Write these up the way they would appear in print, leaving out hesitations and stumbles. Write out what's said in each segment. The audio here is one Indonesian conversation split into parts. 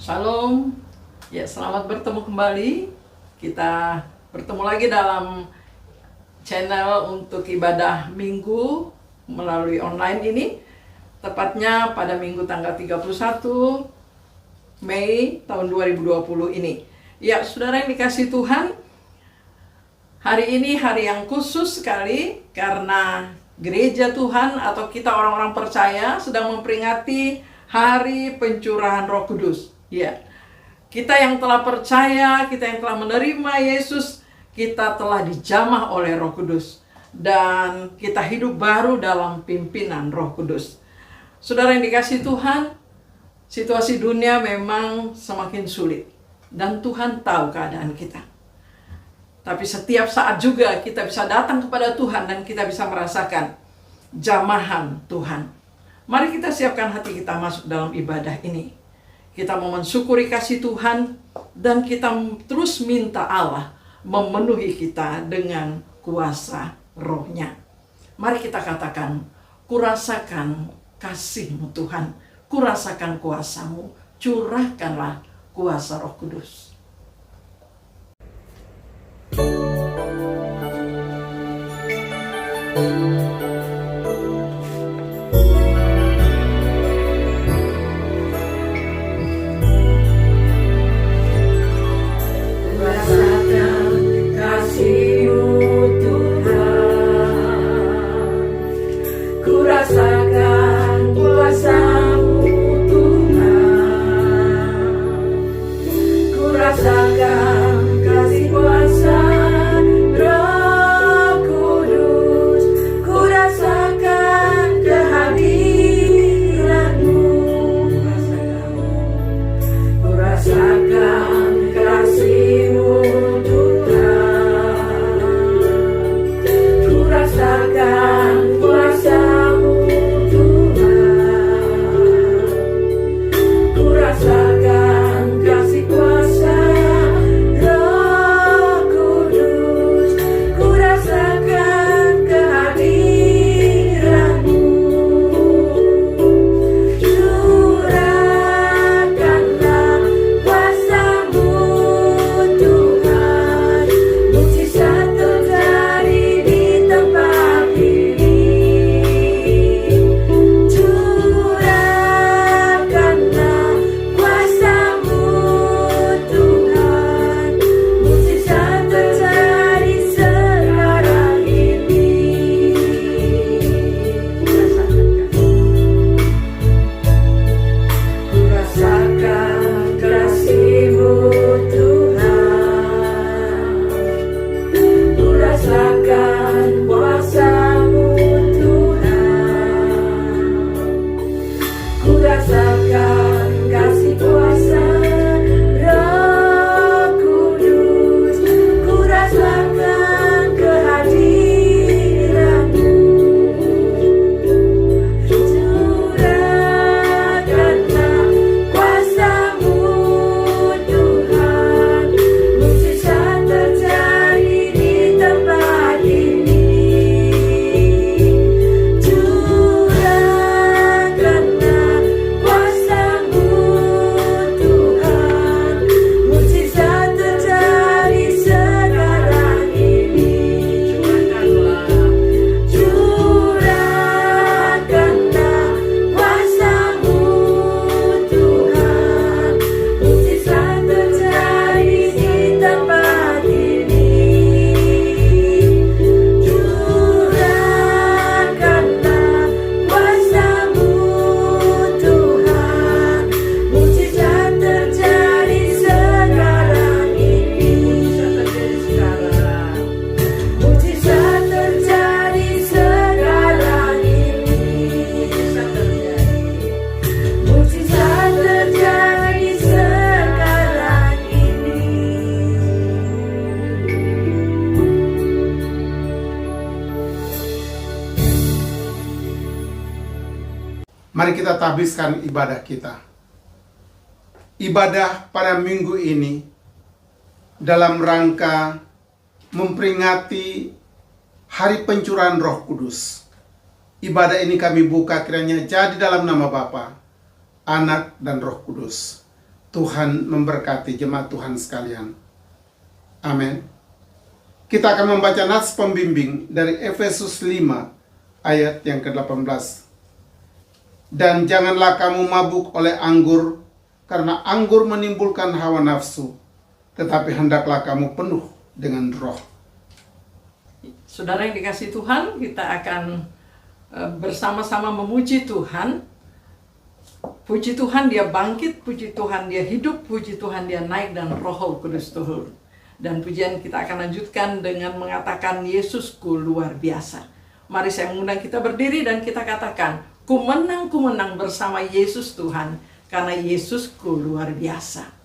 Shalom. Ya, selamat bertemu kembali. Kita bertemu lagi dalam channel untuk ibadah minggu melalui online ini. Tepatnya pada minggu tanggal 31 Mei tahun 2020 ini. Ya, saudara yang dikasihi Tuhan, hari ini hari yang khusus sekali karena gereja Tuhan atau kita orang-orang percaya sedang memperingati hari pencurahan Roh Kudus. Ya, kita yang telah percaya, kita yang telah menerima Yesus, kita telah dijamah oleh Roh Kudus. Dan kita hidup baru dalam pimpinan Roh Kudus. Saudara yang dikasihi Tuhan, situasi dunia memang semakin sulit. Dan Tuhan tahu keadaan kita. Tapi setiap saat juga kita bisa datang kepada Tuhan dan kita bisa merasakan jamahan Tuhan. Mari kita siapkan hati kita masuk dalam ibadah ini. Kita mau mensyukuri kasih Tuhan dan kita terus minta Allah memenuhi kita dengan kuasa Roh-Nya. Mari kita katakan, kurasakan kasih-Mu Tuhan, kurasakan kuasa-Mu, curahkanlah kuasa Roh Kudus. Mari kita tabiskan ibadah kita. Ibadah pada minggu ini dalam rangka memperingati Hari Pencurahan Roh Kudus. Ibadah ini kami buka kiranya jadi dalam nama Bapa, Anak, dan Roh Kudus. Tuhan memberkati jemaat Tuhan sekalian. Amin. Kita akan membaca nas pembimbing dari Efesus 5 ayat yang ke-18. Dan janganlah kamu mabuk oleh anggur, karena anggur menimbulkan hawa nafsu, tetapi hendaklah kamu penuh dengan roh. Saudara yang dikasihi Tuhan, kita akan bersama-sama memuji Tuhan. Puji Tuhan dia bangkit, puji Tuhan dia hidup, puji Tuhan dia naik dan Roh Kudus turun. Dan pujian kita akan lanjutkan dengan mengatakan Yesusku luar biasa. Mari saya mengundang kita berdiri dan kita katakan, ku menang bersama Yesus Tuhan, karena Yesusku luar biasa.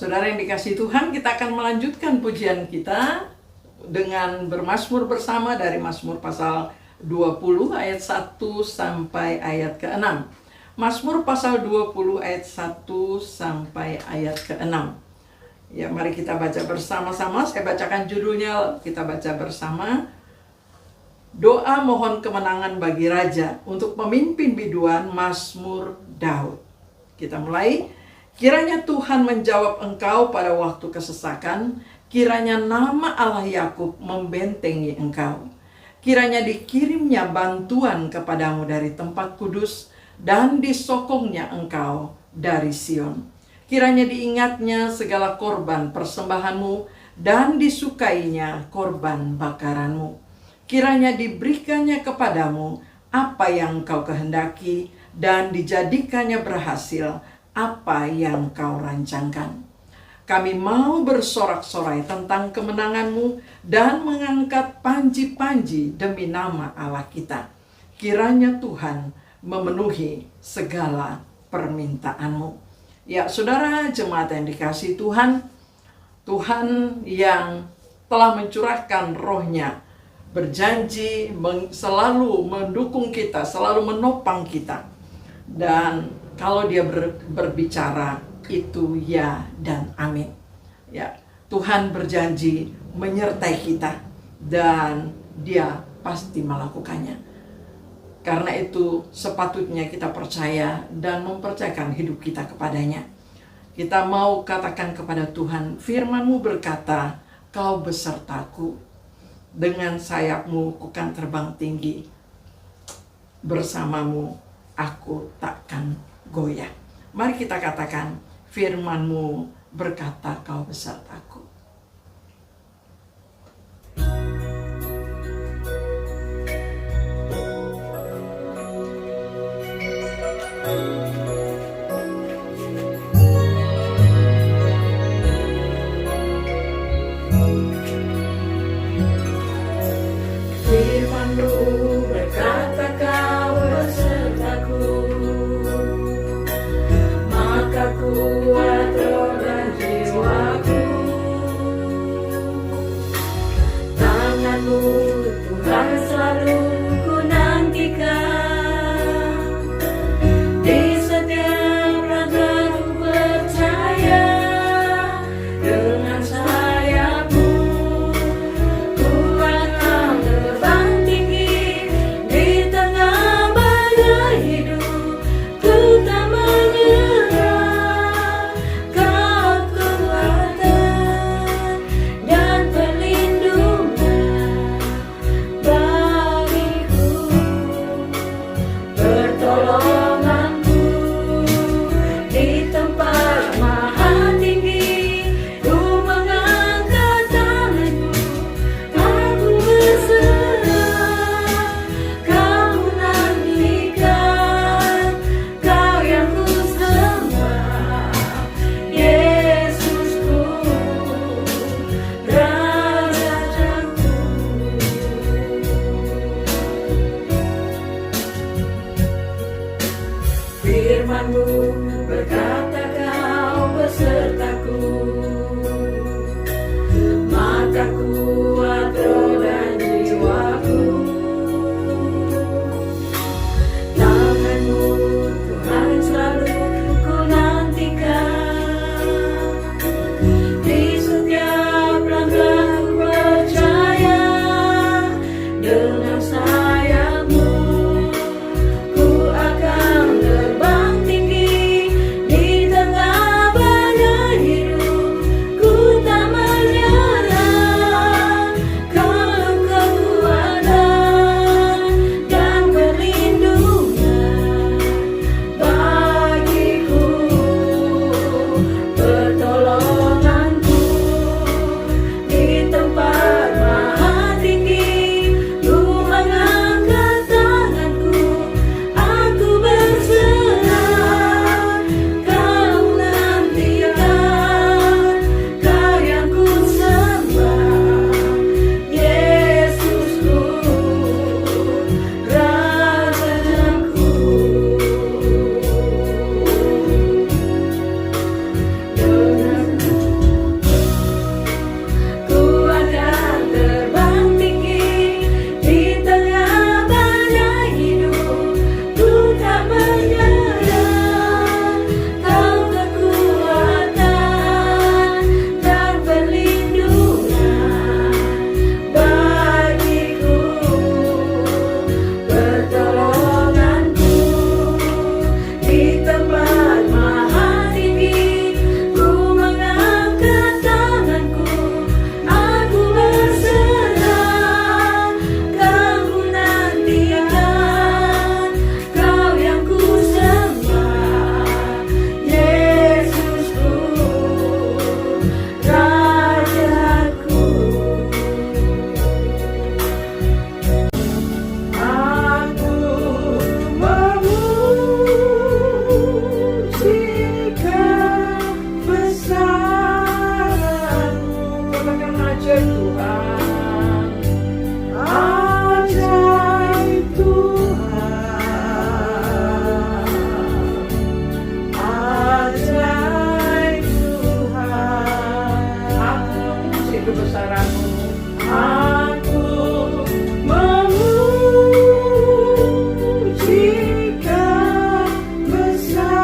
Saudara yang dikasihi Tuhan, kita akan melanjutkan pujian kita dengan bermazmur bersama dari Mazmur pasal 20 ayat 1 sampai ayat ke-6. Mazmur pasal 20 ayat 1 sampai ayat ke-6. Ya, mari kita baca bersama-sama. Saya bacakan judulnya, kita baca bersama. Doa mohon kemenangan bagi Raja untuk memimpin biduan Mazmur Daud. Kita mulai. Kiranya Tuhan menjawab engkau pada waktu kesesakan, kiranya nama Allah Yakub membentengi engkau. Kiranya dikirimnya bantuan kepadamu dari tempat kudus, dan disokongnya engkau dari Sion. Kiranya diingatnya segala korban persembahanmu, dan disukainya korban bakaranmu. Kiranya diberikannya kepadamu apa yang kau kehendaki, dan dijadikannya berhasil apa yang kau rancangkan. Kami mau bersorak-sorai tentang kemenanganmu dan mengangkat panji-panji demi nama Allah kita. Kiranya Tuhan memenuhi segala permintaanmu. Ya, saudara jemaat yang dikasihi Tuhan, Tuhan yang telah mencurahkan rohnya, berjanji selalu mendukung kita, selalu menopang kita. Dan kalau dia berbicara, itu ya dan amin. Ya, Tuhan berjanji menyertai kita dan Dia pasti melakukannya. Karena itu sepatutnya kita percaya dan mempercayakan hidup kita kepadanya. Kita mau katakan kepada Tuhan, firman-Mu berkata, Kau besertaku, dengan sayap-Mu kukan terbang tinggi, bersamamu aku takkan goyah. Mari kita katakan, firman-Mu berkata, Kau besertaku. Firman-Mu berkata Kau besertaku, maka kuat roh dan jiwaku. Tangan-Mu Tuhan selalu ku nantikan, di setiap langkah ku percaya. Dengan sayap-Mu ku akan terbang tinggi, di tengah badai hidup ku tak menyerah. Kau kekuatan dan perlindungan bagiku, pertolonganku di tempat maha tinggi. Ku mengangkat tanganku, aku berserah. Kau nantikan, Kau yang ku sembah, Yesusku, Rajaku. Firman-Mu berkata Kau besertaku, maka kuat roh dan jiwaku. Tangan-Mu Tuhan selalu ku nantikan, di setiap langkah ku percaya. Dengan sayap-Mu ku akan terbang tinggi, di tengah badai hidup ku tak menyerah. Kau kekuatan dan perlindungan bagiku, pertolonganku di tempat maha tinggi. Ku mengangkat tanganku, aku berserah. Kau nantikan, Kau yang ku sembah, Yesusku, Rajaku. Ku akan terbang tinggi, di tengah badai hidup ku tak menyerah. Kau kekuatan dan perlindungan bagiku, pertolonganku di tempat maha tinggi. Ku mengangkat tanganku, aku berserah. Kau nantikan, Kau yang ku sembah, Yesusku, Rajaku. Aku memujikan besar-Mu. Katakan ajaib Tuhan, Ajaib Tuhan, ajaib Tuhan. aku memuji kebesaran-Mu. Aku memujikan besar-Mu.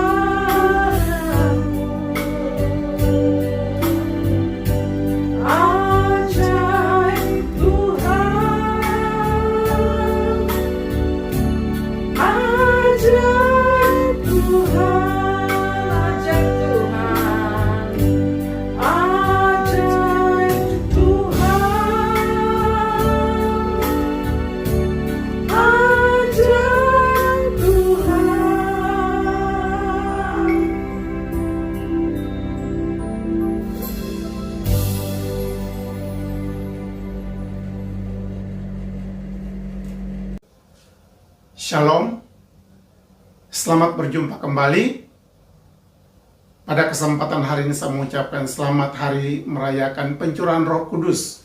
Shalom, selamat berjumpa kembali. Pada kesempatan hari ini saya mengucapkan selamat hari merayakan pencurahan Roh Kudus,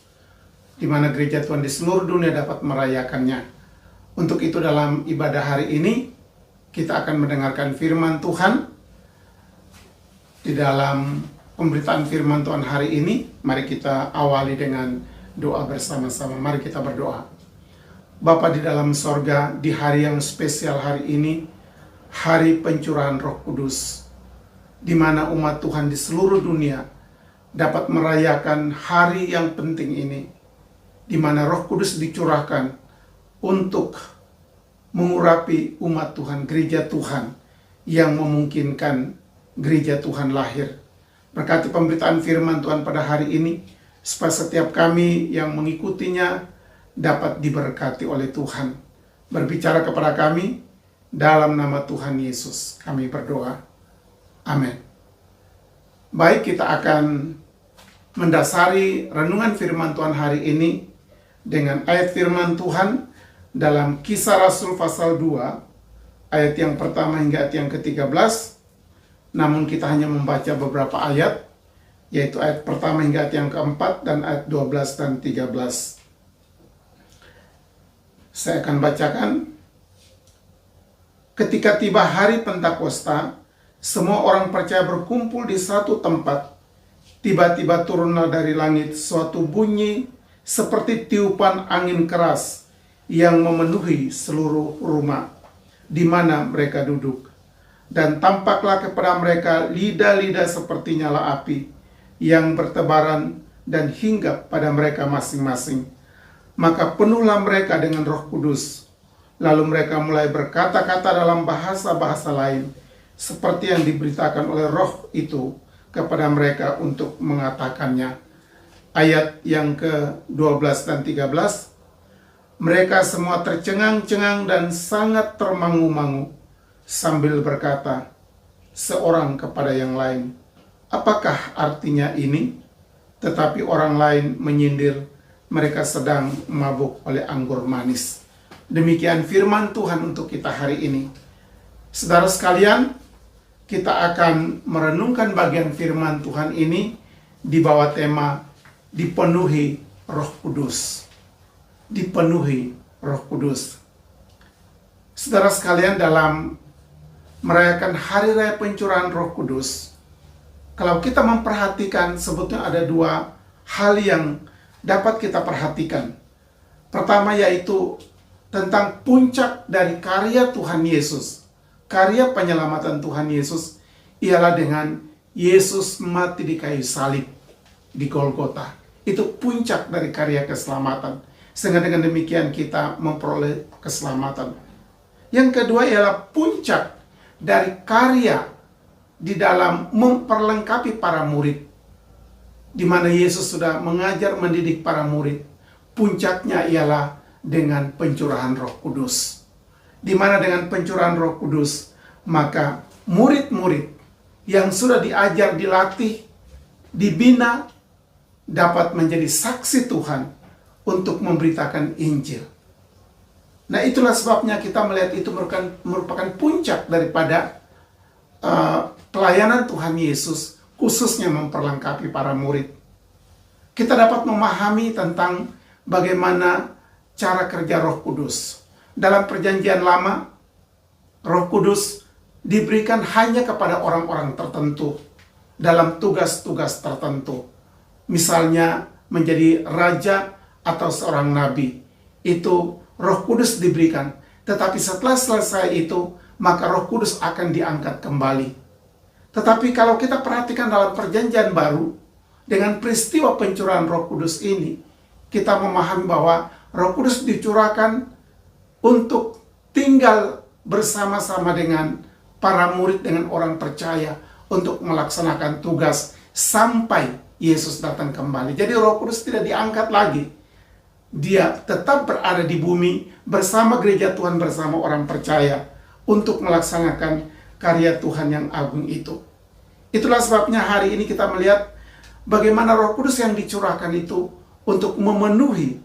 di mana gereja Tuhan di seluruh dunia dapat merayakannya. Untuk itu dalam ibadah hari ini, kita akan mendengarkan firman Tuhan. Di dalam pemberitaan firman Tuhan hari ini, mari kita awali dengan doa bersama-sama. Mari kita berdoa. Bapa di dalam sorga, di hari yang spesial hari ini, hari pencurahan Roh Kudus, di mana umat Tuhan di seluruh dunia dapat merayakan hari yang penting ini, di mana Roh Kudus dicurahkan untuk mengurapi umat Tuhan, gereja Tuhan yang memungkinkan gereja Tuhan lahir. Berkati pemberitaan firman Tuhan pada hari ini, supaya setiap kami yang mengikutinya dapat diberkati oleh Tuhan. Berbicara kepada kami dalam nama Tuhan Yesus kami berdoa. Amin. Baik, kita akan mendasari renungan firman Tuhan hari ini dengan ayat firman Tuhan dalam Kisah Rasul pasal 2 ayat yang pertama hingga ayat yang ke-13. Namun kita hanya membaca beberapa ayat, yaitu ayat pertama hingga ayat yang keempat dan ayat 12 dan 13. Saya akan bacakan. Ketika tiba hari Pentakosta, semua orang percaya berkumpul di satu tempat. Tiba-tiba turunlah dari langit suatu bunyi seperti tiupan angin keras yang memenuhi seluruh rumah di mana mereka duduk. Dan tampaklah kepada mereka lidah-lidah seperti nyala api yang bertebaran dan hinggap pada mereka masing-masing. Maka penuhlah mereka dengan Roh Kudus. Lalu mereka mulai berkata-kata dalam bahasa-bahasa lain, seperti yang diberitakan oleh Roh itu kepada mereka untuk mengatakannya. Ayat yang ke-12 dan 13. Mereka semua tercengang-cengang dan sangat termangu-mangu, sambil berkata, seorang kepada yang lain, apakah artinya ini? Tetapi orang lain menyindir, mereka sedang mabuk oleh anggur manis. Demikian firman Tuhan untuk kita hari ini. Saudara sekalian, kita akan merenungkan bagian firman Tuhan ini di bawah tema dipenuhi Roh Kudus. Dipenuhi Roh Kudus. Saudara sekalian, dalam merayakan hari raya pencurahan Roh Kudus, kalau kita memperhatikan, sebetulnya ada dua hal yang dapat kita perhatikan. Pertama yaitu tentang puncak dari karya Tuhan Yesus. Karya penyelamatan Tuhan Yesus ialah dengan Yesus mati di kayu salib di Golgota. Itu puncak dari karya keselamatan. Sehingga dengan demikian kita memperoleh keselamatan. Yang kedua ialah puncak dari karya di dalam memperlengkapi para murid, di mana Yesus sudah mengajar mendidik para murid. Puncaknya ialah dengan pencurahan Roh Kudus. Di mana dengan pencurahan Roh Kudus, maka murid-murid yang sudah diajar, dilatih, dibina, dapat menjadi saksi Tuhan untuk memberitakan Injil. Nah, itulah sebabnya kita melihat itu merupakan puncak daripada pelayanan Tuhan Yesus, khususnya memperlengkapi para murid. Kita dapat memahami tentang bagaimana cara kerja Roh Kudus. Dalam Perjanjian Lama, Roh Kudus diberikan hanya kepada orang-orang tertentu dalam tugas-tugas tertentu. Misalnya menjadi raja atau seorang nabi. Itu Roh Kudus diberikan. Tetapi setelah selesai itu, maka Roh Kudus akan diangkat kembali. Tetapi kalau kita perhatikan dalam Perjanjian Baru, dengan peristiwa pencurahan Roh Kudus ini, kita memahami bahwa Roh Kudus dicurahkan untuk tinggal bersama-sama dengan para murid, dengan orang percaya, untuk melaksanakan tugas sampai Yesus datang kembali. Jadi Roh Kudus tidak diangkat lagi. Dia tetap berada di bumi bersama gereja Tuhan, bersama orang percaya, untuk melaksanakan karya Tuhan yang agung itu. Itulah sebabnya hari ini kita melihat bagaimana Roh Kudus yang dicurahkan itu untuk memenuhi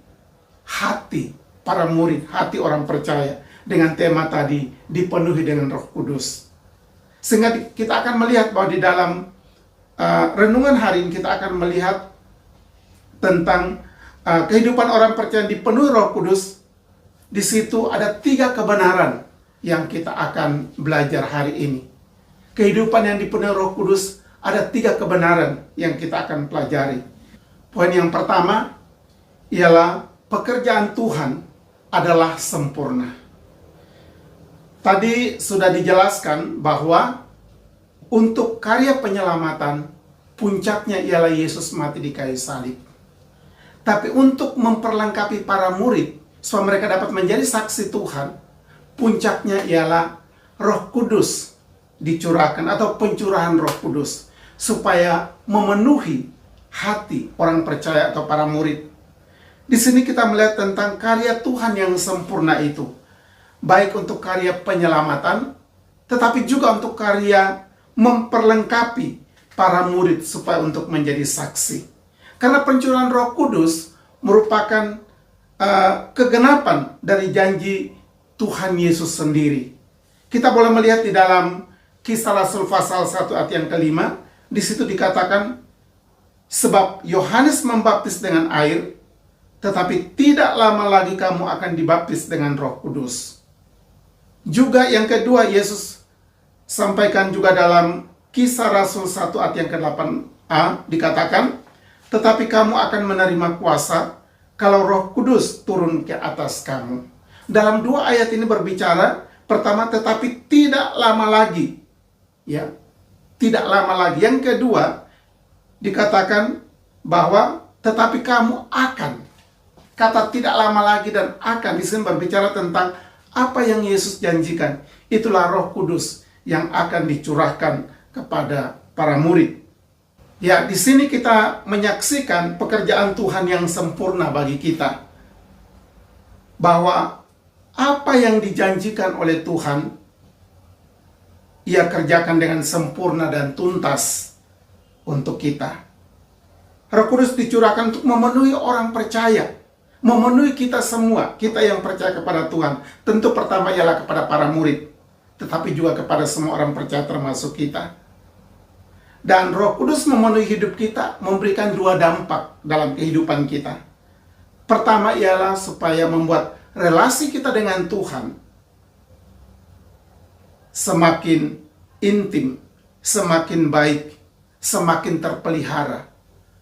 hati para murid, hati orang percaya. dengan tema tadi, dipenuhi dengan Roh Kudus. Sehingga kita akan melihat bahwa di dalam renungan hari ini kita akan melihat tentang kehidupan orang percaya dipenuhi Roh Kudus. Di situ ada 3 kebenaran yang kita akan belajar hari ini. Kehidupan yang dipenuhi Roh Kudus, ada 3 kebenaran yang kita akan pelajari. Poin yang pertama ialah pekerjaan Tuhan adalah sempurna. Tadi sudah dijelaskan bahwa untuk karya penyelamatan, puncaknya ialah Yesus mati di kayu salib. Tapi untuk memperlengkapi para murid, supaya mereka dapat menjadi saksi Tuhan, puncaknya ialah Roh Kudus dicurahkan atau pencurahan Roh Kudus, supaya memenuhi hati orang percaya atau para murid. Di sini kita melihat tentang karya Tuhan yang sempurna itu, baik untuk karya penyelamatan, tetapi juga untuk karya memperlengkapi para murid supaya untuk menjadi saksi. Karena pencurahan Roh Kudus merupakan kegenapan dari janji Tuhan Yesus sendiri. Kita boleh melihat di dalam Kisah Rasul pasal 1 ayat yang kelima, di situ dikatakan, sebab Yohanes membaptis dengan air, tetapi tidak lama lagi kamu akan dibaptis dengan Roh Kudus. Juga yang kedua, Yesus sampaikan juga dalam Kisah Rasul 1 ayat yang ke-8a, dikatakan, tetapi kamu akan menerima kuasa kalau Roh Kudus turun ke atas kamu. Dalam 2 ayat ini berbicara, pertama, tetapi tidak lama lagi. Ya, tidak lama lagi. Yang kedua, dikatakan bahwa tetapi kamu akan. Kata tidak lama lagi dan akan di sini berbicara tentang apa yang Yesus janjikan. Itulah Roh Kudus yang akan dicurahkan kepada para murid. Ya, di sini kita menyaksikan pekerjaan Tuhan yang sempurna bagi kita. Bahwa apa yang dijanjikan oleh Tuhan, Ia kerjakan dengan sempurna dan tuntas untuk kita. Roh Kudus dicurahkan untuk memenuhi orang percaya, memenuhi kita semua, kita yang percaya kepada Tuhan. Tentu pertama ialah kepada para murid, tetapi juga kepada semua orang percaya termasuk kita. Dan Roh Kudus memenuhi hidup kita, memberikan 2 dampak dalam kehidupan kita. Pertama ialah supaya membuat relasi kita dengan Tuhan semakin intim, semakin baik, semakin terpelihara.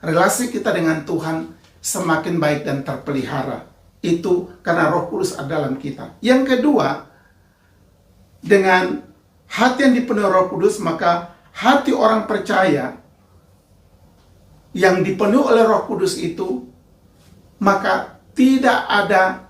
Relasi kita dengan Tuhan semakin baik dan terpelihara. Itu karena Roh Kudus ada dalam kita. Yang kedua, dengan hati yang dipenuhi Roh Kudus, maka hati orang percaya yang dipenuhi oleh Roh Kudus itu, maka tidak ada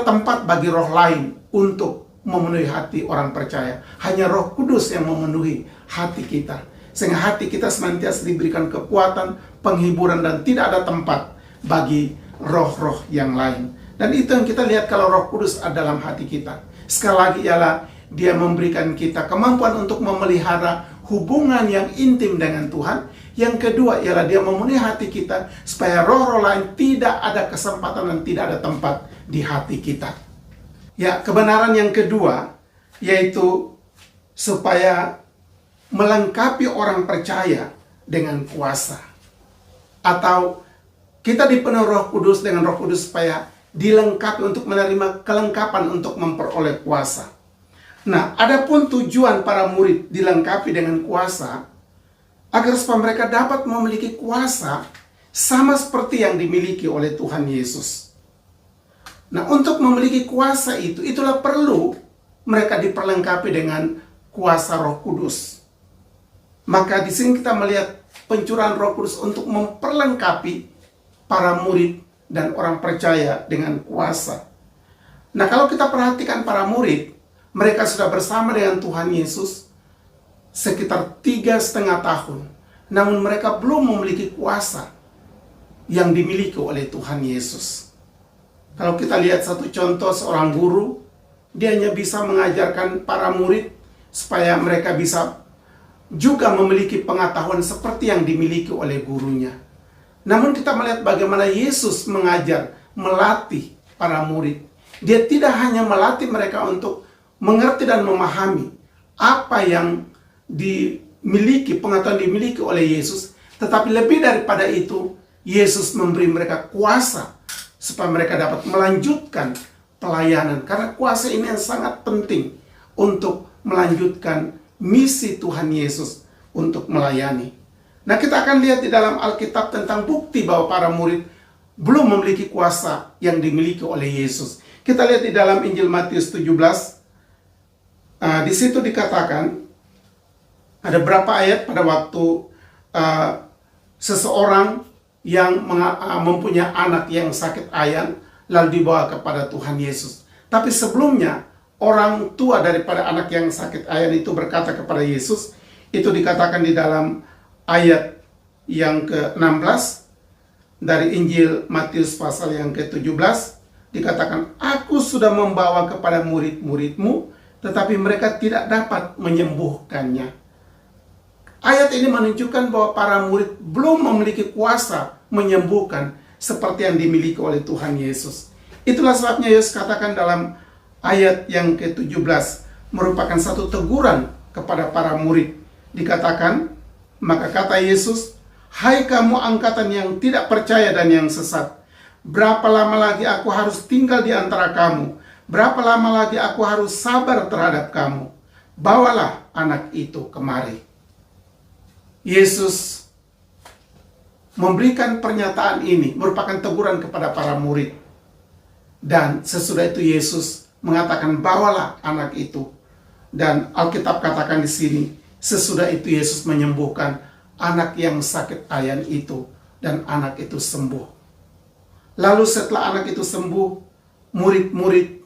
tempat bagi roh lain untuk memenuhi hati orang percaya. Hanya Roh Kudus yang memenuhi hati kita, sehingga hati kita senantiasa diberikan kekuatan, penghiburan, dan tidak ada tempat bagi roh-roh yang lain. Dan itu yang kita lihat kalau Roh Kudus ada dalam hati kita. Sekali lagi ialah Dia memberikan kita kemampuan untuk memelihara hubungan yang intim dengan Tuhan. Yang kedua ialah Dia memenuhi hati kita supaya roh-roh lain tidak ada kesempatan dan tidak ada tempat di hati kita. Ya, kebenaran yang kedua yaitu supaya melengkapi orang percaya dengan kuasa. Atau kita dipenuhi Roh Kudus dengan Roh Kudus supaya dilengkapi untuk menerima kelengkapan untuk memperoleh kuasa. Nah, adapun tujuan para murid dilengkapi dengan kuasa agar supaya mereka dapat memiliki kuasa sama seperti yang dimiliki oleh Tuhan Yesus. Nah, untuk memiliki kuasa itu, itulah perlu mereka diperlengkapi dengan kuasa Roh Kudus. Maka di sini kita melihat pencurahan Roh Kudus untuk memperlengkapi para murid dan orang percaya dengan kuasa. Nah, kalau kita perhatikan para murid, mereka sudah bersama dengan Tuhan Yesus sekitar 3,5 tahun. Namun mereka belum memiliki kuasa yang dimiliki oleh Tuhan Yesus. Kalau kita lihat satu contoh seorang guru, dia hanya bisa mengajarkan para murid supaya mereka bisa juga memiliki pengetahuan seperti yang dimiliki oleh gurunya. Namun kita melihat bagaimana Yesus mengajar, melatih para murid. Dia tidak hanya melatih mereka untuk mengerti dan memahami apa yang dimiliki, pengetahuan dimiliki oleh Yesus, tetapi lebih daripada itu, Yesus memberi mereka kuasa supaya mereka dapat melanjutkan pelayanan. Karena kuasa ini yang sangat penting untuk melanjutkan misi Tuhan Yesus untuk melayani. Nah, kita akan lihat di dalam Alkitab tentang bukti bahwa para murid belum memiliki kuasa yang dimiliki oleh Yesus. Kita lihat di dalam Injil Matius 17. Di situ dikatakan, ada berapa ayat pada waktu seseorang yang mempunyai anak yang sakit ayan, lalu dibawa kepada Tuhan Yesus. Tapi sebelumnya, orang tua daripada anak yang sakit ayan itu berkata kepada Yesus, itu dikatakan di dalam ayat yang ke-16 dari Injil Matius pasal yang ke-17, dikatakan, "Aku sudah membawa kepada murid-muridmu, tetapi mereka tidak dapat menyembuhkannya." Ayat ini menunjukkan bahwa para murid belum memiliki kuasa menyembuhkan seperti yang dimiliki oleh Tuhan Yesus. Itulah sebabnya Yesus katakan dalam ayat yang ke-17 merupakan satu teguran kepada para murid. Dikatakan, maka kata Yesus, "Hai kamu angkatan yang tidak percaya dan yang sesat, berapa lama lagi aku harus tinggal di antara kamu? Berapa lama lagi aku harus sabar terhadap kamu? Bawalah anak itu kemari." Yesus memberikan pernyataan ini merupakan teguran kepada para murid. Dan sesudah itu Yesus mengatakan, "Bawalah anak itu." Dan Alkitab katakan di sini, sesudah itu Yesus menyembuhkan anak yang sakit ayan itu, dan anak itu sembuh. Lalu setelah anak itu sembuh, murid-murid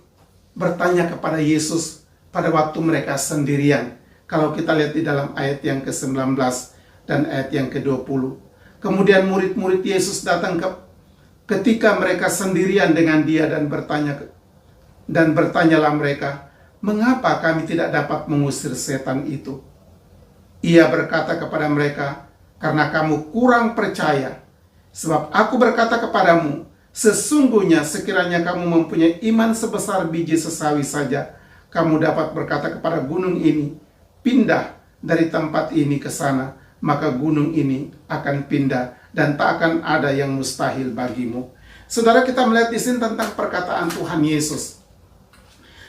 bertanya kepada Yesus pada waktu mereka sendirian. Kalau kita lihat di dalam ayat yang ke-19 dan ayat yang ke-20. Kemudian murid-murid Yesus datang ketika mereka sendirian dengan dia dan bertanyalah mereka, "Mengapa kami tidak dapat mengusir setan itu?" Ia berkata kepada mereka, "Karena kamu kurang percaya. Sebab aku berkata kepadamu, sesungguhnya sekiranya kamu mempunyai iman sebesar biji sesawi saja, kamu dapat berkata kepada gunung ini, 'Pindah dari tempat ini ke sana,' maka gunung ini akan pindah dan tak akan ada yang mustahil bagimu." Saudara, kita melihat di sini tentang perkataan Tuhan Yesus.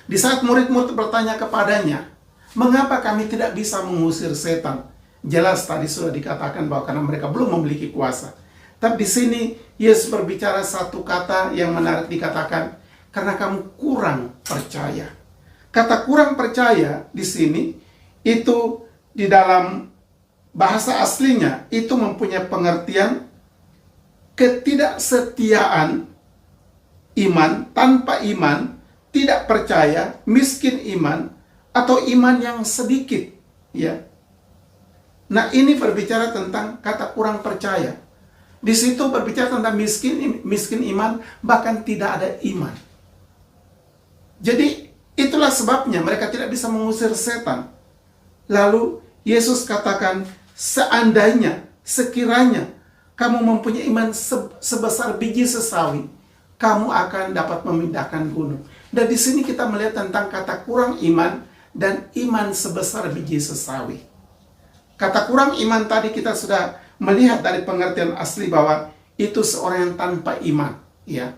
Di saat murid-murid bertanya kepadanya, "Mengapa kami tidak bisa mengusir setan?" Jelas tadi sudah dikatakan bahwa karena mereka belum memiliki kuasa. Tapi di sini Yesus berbicara satu kata yang menarik, dikatakan, "Karena kamu kurang percaya." Kata kurang percaya di sini itu di dalam bahasa aslinya itu mempunyai pengertian ketidaksetiaan iman, tanpa iman, tidak percaya, miskin iman, atau iman yang sedikit, ya. Nah, ini berbicara tentang kata kurang percaya. Di situ berbicara tentang miskin iman, bahkan tidak ada iman. Jadi itulah sebabnya mereka tidak bisa mengusir setan. Lalu Yesus katakan, seandainya, sekiranya kamu mempunyai iman sebesar biji sesawi, kamu akan dapat memindahkan gunung. Dan di sini kita melihat tentang kata kurang iman dan iman sebesar biji sesawi. Kata kurang iman tadi kita sudah melihat dari pengertian asli bahwa itu seorang yang tanpa iman, ya.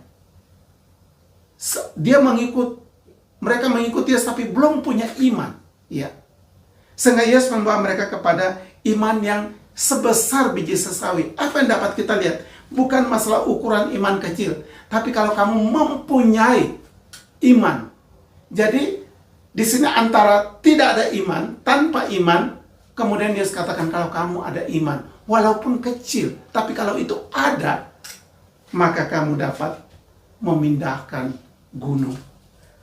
Mereka mengikuti Yesus tapi belum punya iman, ya. Sehingga Yesus membawa mereka kepada iman yang sebesar biji sesawi. Apa yang dapat kita lihat? Bukan masalah ukuran iman kecil, tapi kalau kamu mempunyai iman. Jadi di sini antara tidak ada iman, tanpa iman, kemudian Yesus katakan kalau kamu ada iman, walaupun kecil, tapi kalau itu ada, maka kamu dapat memindahkan gunung.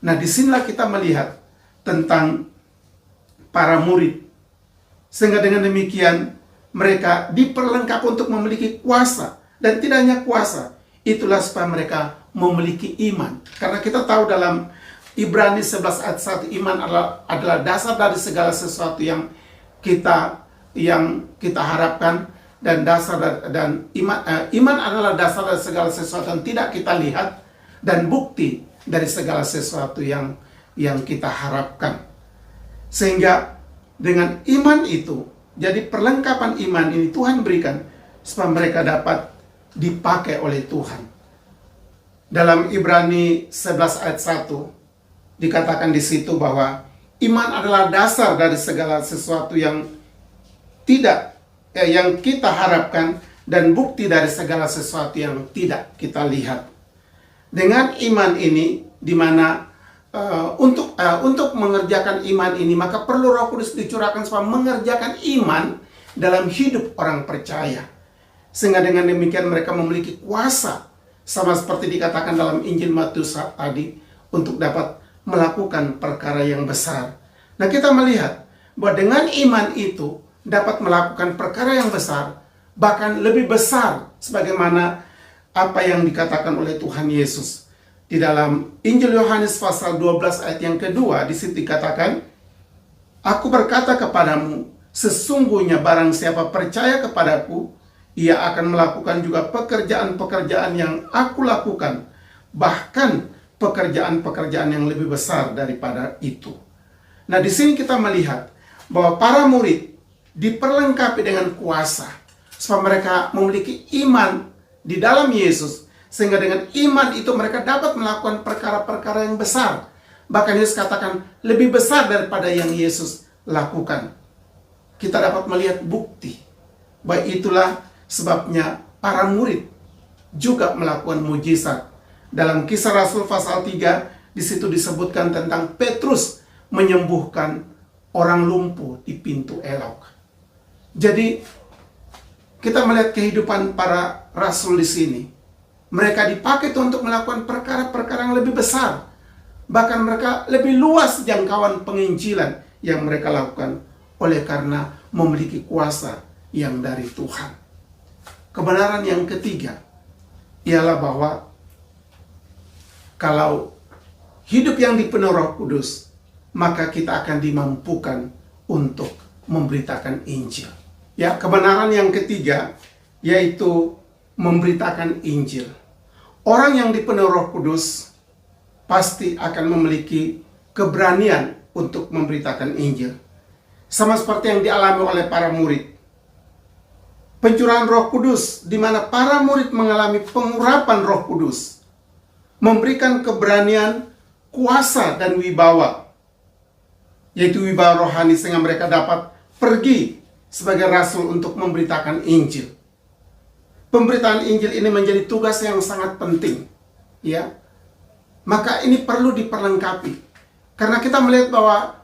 Nah, disinilah kita melihat tentang para murid. Sehingga dengan demikian mereka diperlengkapi untuk memiliki kuasa. Dan tidak hanya kuasa, itulah supaya mereka memiliki iman. Karena kita tahu dalam Ibrani 11 ayat 1, iman adalah dasar dari segala sesuatu yang kita harapkan, dan iman adalah dasar dari segala sesuatu yang tidak kita lihat, dan bukti dari segala sesuatu yang kita harapkan. Sehingga dengan iman itu, jadi perlengkapan iman ini Tuhan berikan supaya mereka dapat dipakai oleh Tuhan. Dalam Ibrani 11 ayat 1 dikatakan di situ bahwa iman adalah dasar dari segala sesuatu yang yang kita harapkan dan bukti dari segala sesuatu yang tidak kita lihat. Dengan iman ini, di mana untuk mengerjakan iman ini, maka perlu Roh Kudus dicurahkan supaya mengerjakan iman dalam hidup orang percaya. Sehingga dengan demikian mereka memiliki kuasa, sama seperti dikatakan dalam Injil Matius tadi, untuk dapat melakukan perkara yang besar. Nah, kita melihat bahwa dengan iman itu dapat melakukan perkara yang besar, bahkan lebih besar sebagaimana apa yang dikatakan oleh Tuhan Yesus. Di dalam Injil Yohanes pasal 12 ayat yang kedua, di situ dikatakan, "Aku berkata kepadamu, sesungguhnya barang siapa percaya kepadaku, ia akan melakukan juga pekerjaan-pekerjaan yang aku lakukan, bahkan pekerjaan-pekerjaan yang lebih besar daripada itu." Nah, di sini kita melihat bahwa para murid diperlengkapi dengan kuasa supaya mereka memiliki iman di dalam Yesus, sehingga dengan iman itu mereka dapat melakukan perkara-perkara yang besar. Bahkan Yesus katakan lebih besar daripada yang Yesus lakukan. Kita dapat melihat bukti bahwa itulah sebabnya para murid juga melakukan mujizat. Dalam Kisah Rasul pasal 3 di situ disebutkan tentang Petrus menyembuhkan orang lumpuh di pintu Elok. Jadi kita melihat kehidupan para rasul di sini. Mereka dipakai untuk melakukan perkara-perkara yang lebih besar. Bahkan mereka lebih luas jangkauan penginjilan yang mereka lakukan oleh karena memiliki kuasa yang dari Tuhan. Kebenaran yang ketiga ialah bahwa kalau hidup yang dipenuhi Roh Kudus, maka kita akan dimampukan untuk memberitakan Injil. Ya, kebenaran yang ketiga yaitu memberitakan Injil. Orang yang dipenuhi Roh Kudus pasti akan memiliki keberanian untuk memberitakan Injil. Sama seperti yang dialami oleh para murid. Pencurahan Roh Kudus, di mana para murid mengalami pengurapan Roh Kudus, memberikan keberanian, kuasa, dan wibawa, yaitu wibawa rohani, sehingga mereka dapat pergi sebagai rasul untuk memberitakan Injil. Pemberitaan Injil ini menjadi tugas yang sangat penting, ya. Maka ini perlu diperlengkapi, karena kita melihat bahwa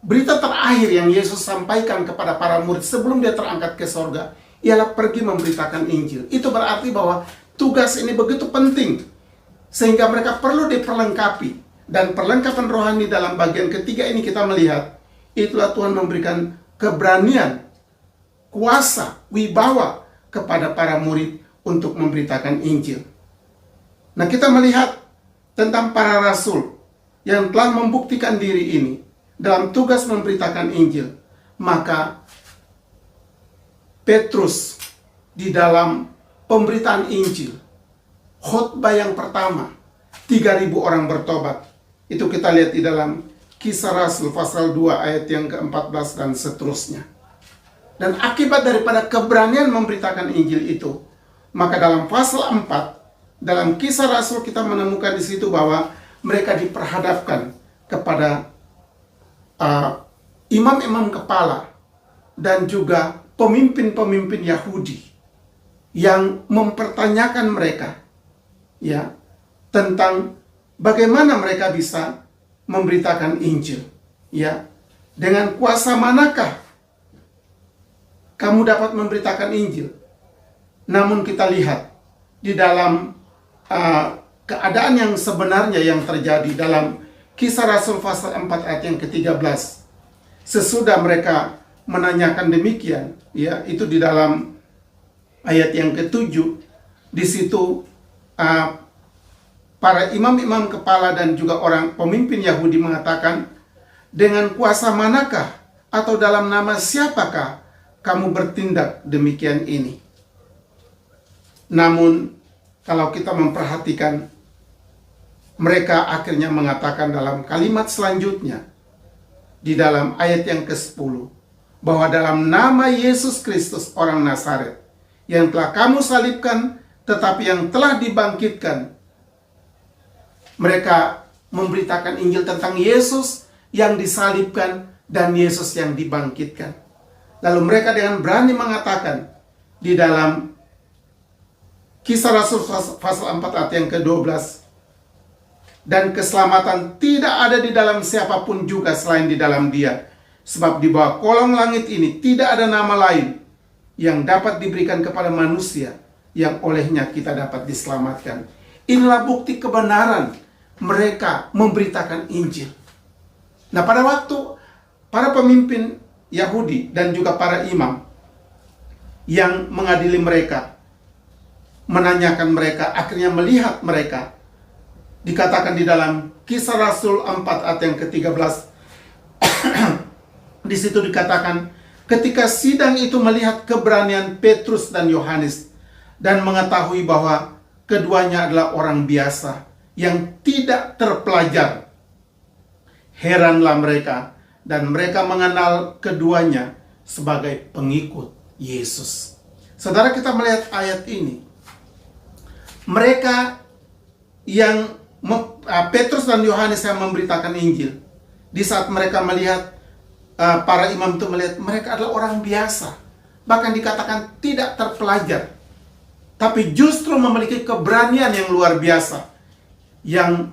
berita terakhir yang Yesus sampaikan kepada para murid sebelum dia terangkat ke sorga ialah pergi memberitakan Injil. Itu berarti bahwa tugas ini begitu penting, sehingga mereka perlu diperlengkapi. Dan perlengkapan rohani dalam bagian ketiga ini kita melihat, itulah Tuhan memberikan keberanian, kuasa, wibawa kepada para murid untuk memberitakan Injil. Nah, kita melihat tentang para rasul yang telah membuktikan diri ini dalam tugas memberitakan Injil. Maka Petrus di dalam pemberitaan Injil, khotbah yang pertama, 3.000 orang bertobat. Itu kita lihat di dalam Kisah Rasul pasal 2 ayat yang ke-14 dan seterusnya. Dan akibat daripada keberanian memberitakan Injil itu, maka dalam pasal 4 dalam Kisah Rasul kita menemukan di situ bahwa mereka diperhadapkan kepada imam-imam kepala dan juga pemimpin-pemimpin Yahudi yang mempertanyakan mereka, ya, tentang bagaimana mereka bisa memberitakan Injil, ya, dengan kuasa manakah kamu dapat memberitakan Injil? Namun kita lihat di dalam keadaan yang sebenarnya yang terjadi dalam Kisah Rasul pasal 4 ayat yang ke-13. Sesudah mereka menanyakan demikian, ya, itu di dalam ayat yang ke-7, di situ para imam-imam kepala dan juga orang pemimpin Yahudi mengatakan, dengan kuasa manakah atau dalam nama siapakah kamu bertindak demikian ini? Namun kalau kita memperhatikan mereka akhirnya mengatakan dalam kalimat selanjutnya, di dalam ayat yang ke-10, bahwa dalam nama Yesus Kristus orang Nazaret, yang telah kamu salibkan, tetapi yang telah dibangkitkan. Mereka memberitakan Injil tentang Yesus yang disalibkan dan Yesus yang dibangkitkan. Lalu mereka dengan berani mengatakan di dalam Kisah Rasul pasal 4 ayat yang ke-12, dan keselamatan tidak ada di dalam siapapun juga selain di dalam Dia. Sebab di bawah kolong langit ini tidak ada nama lain yang dapat diberikan kepada manusia yang olehnya kita dapat diselamatkan. Inilah bukti kebenaran mereka memberitakan Injil. Nah, pada waktu para pemimpin Yahudi dan juga para imam yang mengadili mereka, menanyakan mereka, akhirnya melihat mereka, dikatakan di dalam Kisah Rasul 4 ayat yang ke-13, di situ dikatakan, ketika sidang itu melihat keberanian Petrus dan Yohanes dan mengetahui bahwa keduanya adalah orang biasa yang tidak terpelajar, heranlah mereka dan mereka mengenal keduanya sebagai pengikut Yesus. Saudara, kita melihat ayat ini, mereka yang Petrus dan Yohanes yang memberitakan Injil, di saat mereka melihat, para imam itu melihat mereka adalah orang biasa, bahkan dikatakan tidak terpelajar, tapi justru memiliki keberanian yang luar biasa, yang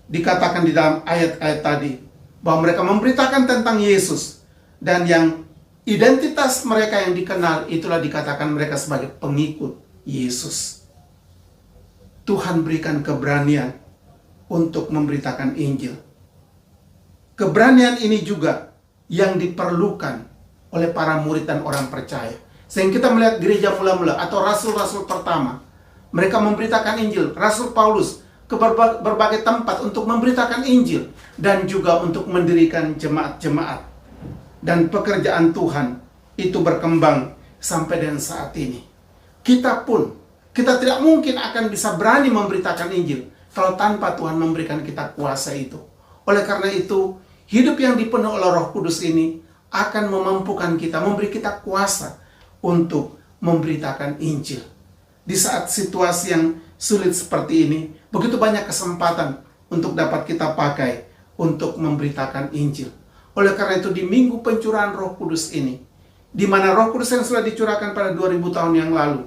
dikatakan di dalam ayat-ayat tadi, bahwa mereka memberitakan tentang Yesus, dan yang identitas mereka yang dikenal itulah dikatakan mereka sebagai pengikut Yesus. Tuhan berikan keberanian untuk memberitakan Injil. Keberanian ini juga yang diperlukan oleh para murid dan orang percaya. Sehingga kita melihat gereja mula-mula atau rasul-rasul pertama, mereka memberitakan Injil. Rasul Paulus ke berbagai tempat untuk memberitakan Injil dan juga untuk mendirikan jemaat-jemaat. Dan pekerjaan Tuhan itu berkembang sampai dengan saat ini. Kita tidak mungkin akan bisa berani memberitakan Injil kalau tanpa Tuhan memberikan kita kuasa itu. Oleh karena itu, hidup yang dipenuhi oleh Roh Kudus ini akan memampukan kita, memberi kita kuasa untuk memberitakan Injil. Di saat situasi yang sulit seperti ini, begitu banyak kesempatan untuk dapat kita pakai untuk memberitakan Injil. Oleh karena itu, di minggu pencurahan Roh Kudus ini, di mana Roh Kudus yang sudah dicurahkan pada 2000 tahun yang lalu,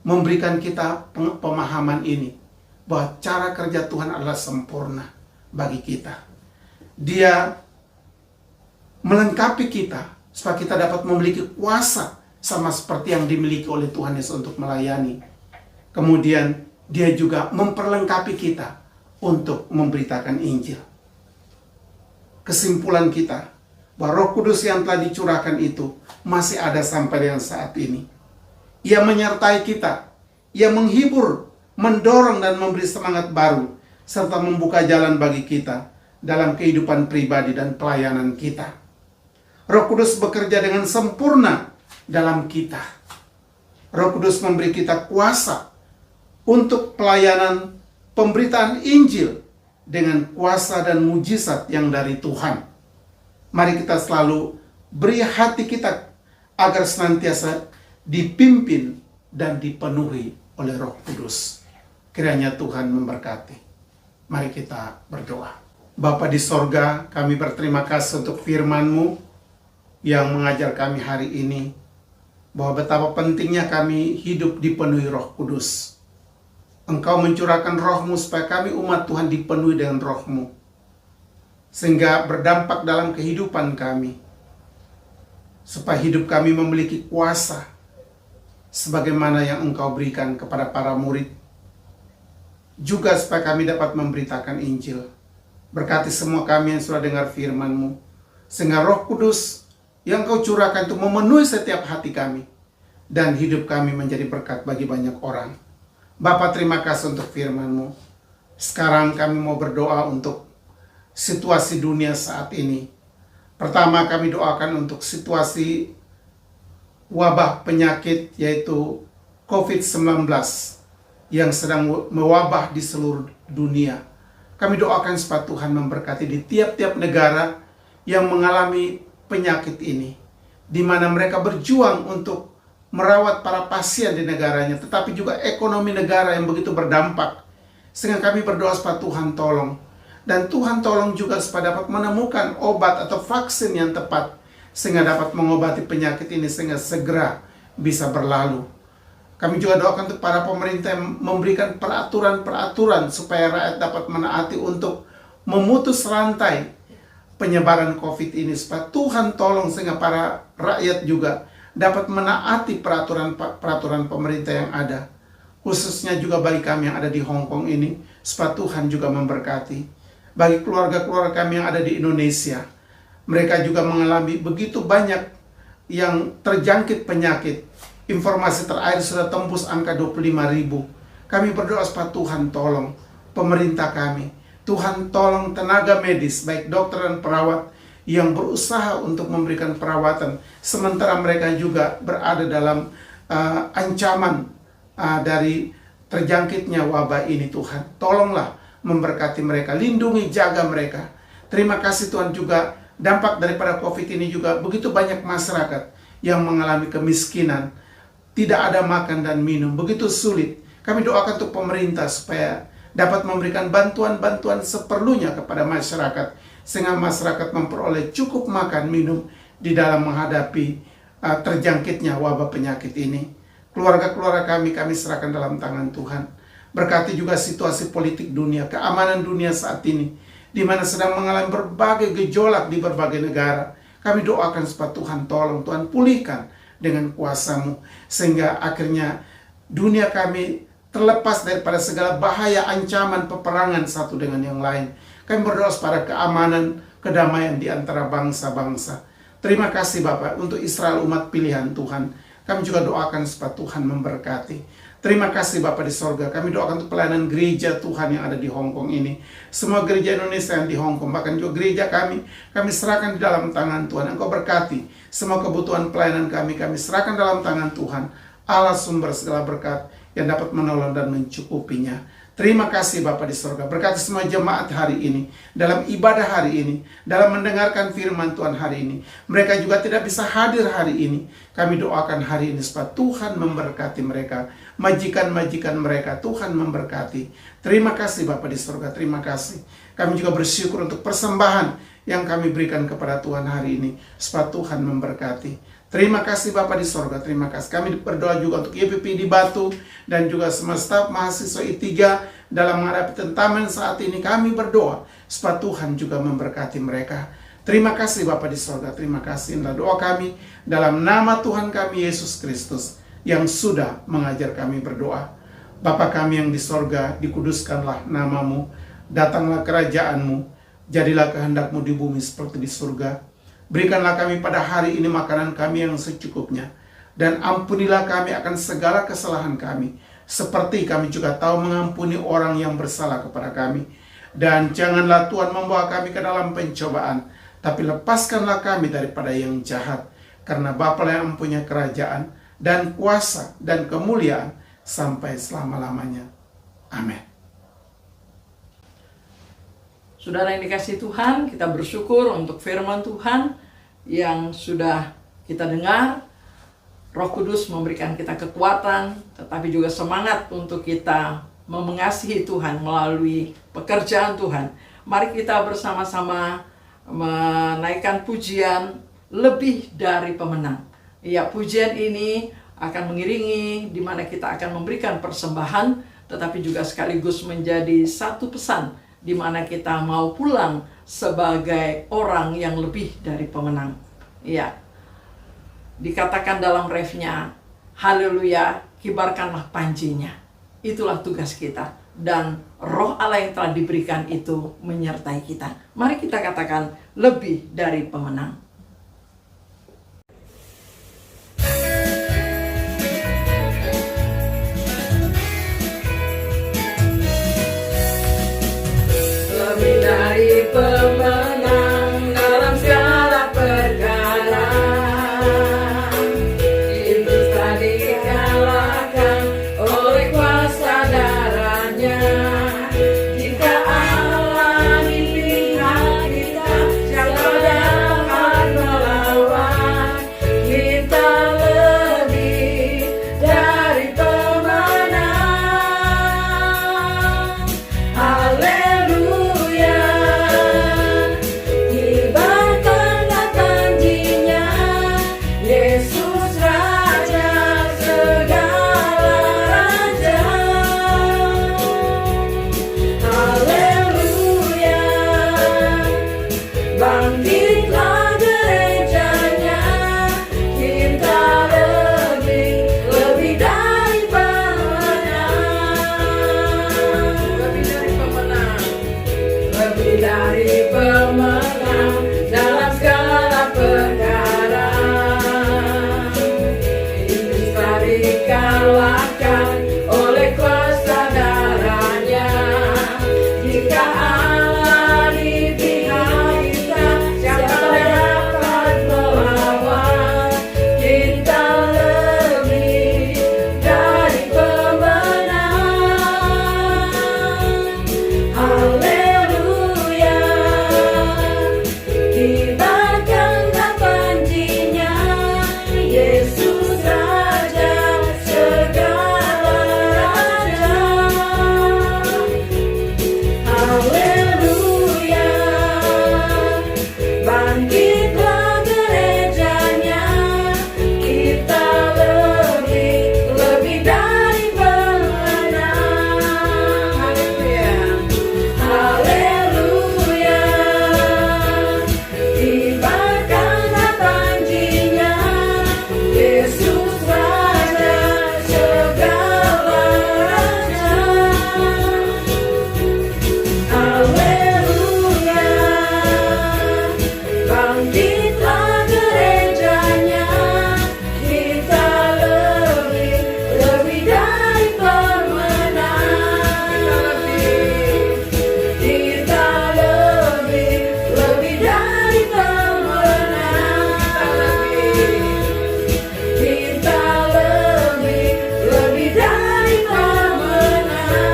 memberikan kita pemahaman ini, bahwa cara kerja Tuhan adalah sempurna bagi kita. Dia melengkapi kita supaya kita dapat memiliki kuasa sama seperti yang dimiliki oleh Tuhan Yesus untuk melayani. Kemudian dia juga memperlengkapi kita untuk memberitakan Injil. Kesimpulan kita, bahwa Roh Kudus yang telah dicurahkan itu masih ada sampai dengan saat ini. Ia menyertai kita, ia menghibur, mendorong dan memberi semangat baru, serta membuka jalan bagi kita dalam kehidupan pribadi dan pelayanan kita. Roh Kudus bekerja dengan sempurna dalam kita. Roh Kudus memberi kita kuasa untuk pelayanan pemberitaan Injil dengan kuasa dan mujizat yang dari Tuhan. Mari kita selalu beri hati kita agar senantiasa dipimpin dan dipenuhi oleh Roh Kudus. Kiranya Tuhan memberkati. Mari kita berdoa. Bapa di sorga, kami berterima kasih untuk firman-Mu yang mengajar kami hari ini, bahwa betapa pentingnya kami hidup dipenuhi Roh Kudus. Engkau mencurahkan Roh-Mu supaya kami umat Tuhan dipenuhi dengan Roh-Mu, sehingga berdampak dalam kehidupan kami, supaya hidup kami memiliki kuasa sebagaimana yang Engkau berikan kepada para murid, juga supaya kami dapat memberitakan Injil. Berkati semua kami yang sudah dengar firman-Mu, sehingga Roh Kudus yang Kau curahkan itu memenuhi setiap hati kami, dan hidup kami menjadi berkat bagi banyak orang. Bapa, terima kasih untuk firman-Mu. Sekarang kami mau berdoa untuk situasi dunia saat ini. Pertama, kami doakan untuk situasi wabah penyakit yaitu COVID-19 yang sedang mewabah di seluruh dunia. Kami doakan supaya Tuhan memberkati di tiap-tiap negara yang mengalami penyakit ini, di mana mereka berjuang untuk merawat para pasien di negaranya, tetapi juga ekonomi negara yang begitu berdampak. Sehingga kami berdoa supaya Tuhan tolong. Dan Tuhan tolong juga supaya dapat menemukan obat atau vaksin yang tepat, sehingga dapat mengobati penyakit ini sehingga segera bisa berlalu. Kami juga doakan untuk para pemerintah yang memberikan peraturan-peraturan supaya rakyat dapat menaati untuk memutus rantai penyebaran COVID ini, supaya Tuhan tolong sehingga para rakyat juga dapat menaati peraturan pemerintah yang ada. Khususnya juga bagi kami yang ada di Hong Kong ini, supaya Tuhan juga memberkati. Bagi keluarga-keluarga kami yang ada di Indonesia, mereka juga mengalami begitu banyak yang terjangkit penyakit. Informasi terakhir sudah tembus angka 25.000. Kami berdoa supaya Tuhan tolong pemerintah kami. Tuhan tolong tenaga medis, baik dokter dan perawat, yang berusaha untuk memberikan perawatan, sementara mereka juga berada dalam ancaman dari terjangkitnya wabah ini. Tuhan, tolonglah memberkati mereka, lindungi, jaga mereka. Terima kasih Tuhan. Juga dampak daripada COVID ini juga begitu banyak masyarakat yang mengalami kemiskinan, tidak ada makan dan minum, begitu sulit. Kami doakan untuk pemerintah supaya dapat memberikan bantuan-bantuan seperlunya kepada masyarakat, sehingga masyarakat memperoleh cukup makan minum di dalam menghadapi terjangkitnya wabah penyakit ini. Keluarga-keluarga kami serahkan dalam tangan Tuhan. Berkati juga situasi politik dunia, keamanan dunia saat ini, di mana sedang mengalami berbagai gejolak di berbagai negara. Kami doakan supaya Tuhan tolong, Tuhan pulihkan dengan kuasa-Mu, sehingga akhirnya dunia kami terlepas daripada segala bahaya ancaman peperangan satu dengan yang lain. Kami berdoa supaya keamanan, kedamaian di antara bangsa-bangsa. Terima kasih Bapak untuk Israel, umat pilihan Tuhan. Kami juga doakan supaya Tuhan memberkati. Terima kasih Bapak di sorga. Kami doakan untuk pelayanan gereja Tuhan yang ada di Hong Kong ini. Semua gereja Indonesia yang di Hong Kong, bahkan juga gereja kami serahkan di dalam tangan Tuhan. Engkau berkati semua kebutuhan pelayanan kami serahkan dalam tangan Tuhan. Allah sumber segala berkat yang dapat menolong dan mencukupinya. Terima kasih Bapa di sorga. Berkati semua jemaat hari ini, dalam ibadah hari ini, dalam mendengarkan firman Tuhan hari ini. Mereka juga tidak bisa hadir hari ini. Kami doakan hari ini supaya Tuhan memberkati mereka. Majikan-majikan mereka, Tuhan memberkati. Terima kasih Bapa di sorga, terima kasih. Kami juga bersyukur untuk persembahan yang kami berikan kepada Tuhan hari ini, supaya Tuhan memberkati. Terima kasih Bapa di sorga, terima kasih. Kami berdoa juga untuk YPP di Batu dan juga semua staf mahasiswa I3 dalam menghadapi tentaman saat ini. Kami berdoa supaya Tuhan juga memberkati mereka. Terima kasih Bapa di sorga, terima kasih. Inilah doa kami dalam nama Tuhan kami Yesus Kristus yang sudah mengajar kami berdoa. Bapa kami yang di sorga, dikuduskanlah namamu, datanglah kerajaanmu, jadilah kehendak-Mu di bumi seperti di surga. Berikanlah kami pada hari ini makanan kami yang secukupnya, dan ampunilah kami akan segala kesalahan kami, seperti kami juga tahu mengampuni orang yang bersalah kepada kami. Dan janganlah Tuhan membawa kami ke dalam pencobaan, tapi lepaskanlah kami daripada yang jahat, karena Bapa yang mempunyai kerajaan dan kuasa dan kemuliaan sampai selama-lamanya. Amin. Saudara yang dikasihi Tuhan, kita bersyukur untuk firman Tuhan yang sudah kita dengar. Roh Kudus memberikan kita kekuatan, tetapi juga semangat untuk kita mengasihi Tuhan melalui pekerjaan Tuhan. Mari kita bersama-sama menaikkan pujian lebih dari pemenang. Ya, pujian ini akan mengiringi di mana kita akan memberikan persembahan, tetapi juga sekaligus menjadi satu pesan di mana kita mau pulang sebagai orang yang lebih dari pemenang. Ya, dikatakan dalam refnya, haleluya, kibarkanlah pancinya. Itulah tugas kita. Dan roh Allah yang telah diberikan itu menyertai kita. Mari kita katakan lebih dari pemenang. Dari pemenang dalam segala perkara, itu telah dikalahkan oleh kuasa dan lebih dari pemenang dalam segala perkara. Iblis telah dikalahkan oleh kuasa darahnya. Jika Allah di pihak kita, siapa dapat melawan? Kita lebih dari pemenang. Haleluya, kibarkanlah panjinya, Yesus Raja segala raja. Haleluya, bangkitlah gerejanya, kita lebih dari pemenang. Haleluya, kibarkanlah panjinya, Yesus Raja segala raja. Haleluya, bangkitlah gerejanya, kita lebih dari pemenang. Kita lebih dari pemenang. Kita lebih dari pemenang.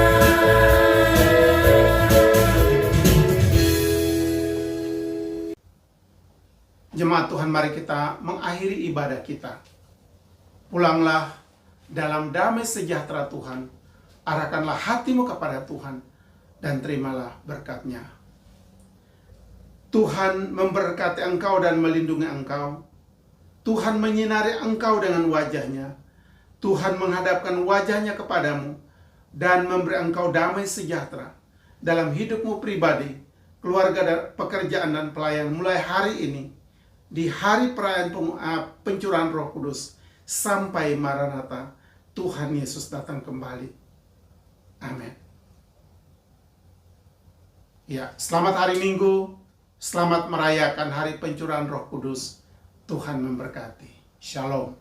Jemaat Tuhan, mari kita mengakhiri ibadah kita. Pulanglah dalam damai sejahtera Tuhan. Arahkanlah hatimu kepada Tuhan dan terimalah berkat-Nya. Tuhan memberkati engkau dan melindungi engkau. Tuhan menyinari engkau dengan wajah-Nya. Tuhan menghadapkan wajah-Nya kepadamu dan memberi engkau damai sejahtera dalam hidupmu pribadi, keluarga, dan pekerjaan dan pelayan mulai hari ini, di hari perayaan pencurahan Roh Kudus sampai Maranatha, Tuhan Yesus datang kembali. Amin. Ya, selamat hari Minggu, selamat merayakan hari pencurahan Roh Kudus. Tuhan memberkati. Shalom.